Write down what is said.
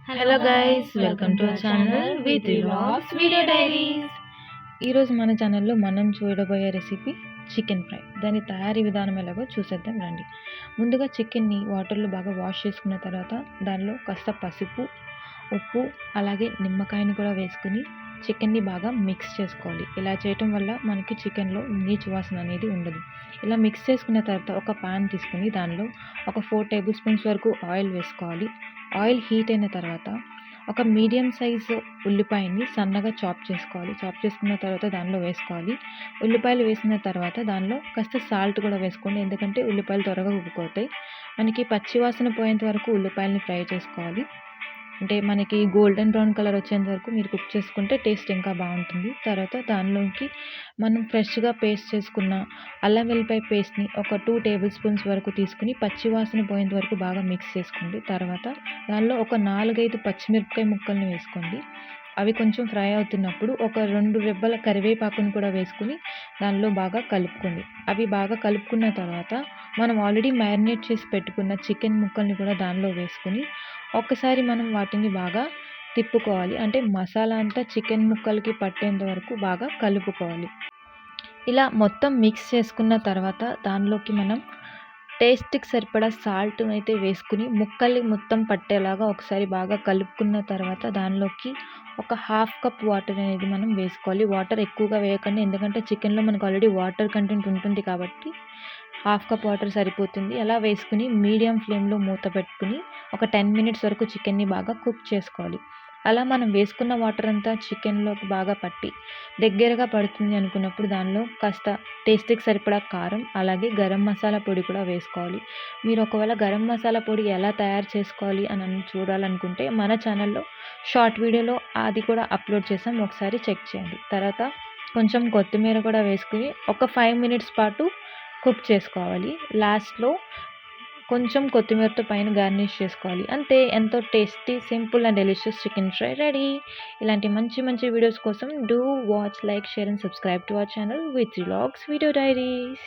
Hello guys, welcome to our channel with vlogs video diaries. ఈరోజు మన ఛానల్లో మనం చూడబోయే రెసిపీ చికెన్ ఫ్రై. దాని తయారీ విధానం ఎలాగో చూసేద్దాం రండి. ముందుగా చికెన్ని వాటర్లో బాగా వాష్ చేసుకున్న తర్వాత దానిలో కాస్త పసుపు, ఉప్పు అలాగే నిమ్మకాయని కూడా వేసుకుని చికెన్ని బాగా మిక్స్ చేసుకోవాలి. ఇలా చేయటం వల్ల మనకి చికెన్లో నీచు వాసన అనేది ఉండదు. ఇలా మిక్స్ చేసుకున్న తర్వాత ఒక పాన్ తీసుకుని దానిలో ఒక 4 టేబుల్ స్పూన్స్ వరకు ఆయిల్ వేసుకోవాలి. ఆయిల్ హీట్ అయిన తర్వాత ఒక మీడియం సైజు ఉల్లిపాయని సన్నగా చాప్ చేసుకోవాలి. చాప్ చేసుకున్న తర్వాత దానిలో వేసుకోవాలి. ఉల్లిపాయలు వేసిన తర్వాత దానిలో కాస్త సాల్ట్ కూడా వేసుకోండి, ఎందుకంటే ఉల్లిపాయలు త్వరగా ఉబ్బిపోతాయి. మనకి పచ్చి వాసన పోయేంత వరకు ఉల్లిపాయలని ఫ్రై చేసుకోవాలి. అంటే మనకి గోల్డెన్ బ్రౌన్ కలర్ వచ్చేంత వరకు మీరు కుక్ చేసుకుంటే టేస్ట్ ఇంకా బాగుంటుంది. తర్వాత దానిలోకి మనం ఫ్రెష్గా పేస్ట్ చేసుకున్న అల్లం వెల్లిపాయ పేస్ట్ని ఒక 2 టేబుల్ స్పూన్స్ వరకు తీసుకుని పచ్చి వాసన పోయేంత వరకు బాగా మిక్స్ చేసుకోండి. తర్వాత దానిలో ఒక 4-5 పచ్చిమిరపకాయ ముక్కల్ని వేసుకోండి. అవి కొంచెం ఫ్రై అవుతున్నప్పుడు ఒక 2 రెబ్బల కరివేపాకును కూడా వేసుకుని దానిలో బాగా కలుపుకోండి. అవి బాగా కలుపుకున్న తర్వాత మనం ఆల్రెడీ మ్యారినేట్ చేసి పెట్టుకున్న చికెన్ ముక్కల్ని కూడా దానిలో వేసుకుని ఒక్కసారి మనం వాటిని బాగా తిప్పుకోవాలి. అంటే మసాలా అంతా చికెన్ ముక్కలకి పట్టేంత వరకు బాగా కలుపుకోవాలి. ఇలా మొత్తం మిక్స్ చేసుకున్న తర్వాత దానిలోకి మనం టేస్ట్కి సరిపడా సాల్ట్ అయితే వేసుకుని ముక్కల్ని మొత్తం పట్టేలాగా ఒకసారి బాగా కలుపుకున్న తర్వాత దానిలోకి ఒక 1/2 కప్ వాటర్ అనేది మనం వేసుకోవాలి. వాటర్ ఎక్కువగా వేయకండి, ఎందుకంటే చికెన్లో మనకు ఆల్రెడీ వాటర్ కంటెంట్ ఉంటుంది కాబట్టి 1/2 కప్ వాటర్ సరిపోతుంది. అలా వేసుకుని మీడియం ఫ్లేమ్లో మూత పెట్టుకుని ఒక 10 మినిట్స్ వరకు చికెన్ని బాగా కుక్ చేసుకోవాలి. అలా మనం వేసుకున్న వాటర్ అంతా చికెన్లోకి బాగా పట్టి దగ్గరగా పడుతుంది అనుకున్నప్పుడు దానిలో కాస్త టేస్ట్కి సరిపడా కారం అలాగే గరం మసాలా పొడి కూడా వేసుకోవాలి. మీరు ఒకవేళ గరం మసాలా పొడి ఎలా తయారు చేసుకోవాలి అని చూడాలనుకుంటే మన ఛానల్లో షార్ట్ వీడియోలో అది కూడా అప్లోడ్ చేసాం, ఒకసారి చెక్ చేయండి. తర్వాత కొంచెం కొత్తిమీర కూడా వేసుకుని ఒక 5 మినిట్స్ పాటు కుక్ చేసుకోవాలి. లాస్ట్లో కొంచెం కొత్తిమీరతో పైన గార్నిష్ చేసుకోవాలి. అంతే, ఎంతో tasty, simple and delicious chicken fry ready. ఇలాంటి మంచి మంచి వీడియోస్ కోసం do watch, like, share and subscribe to our channel with vlogs video diaries.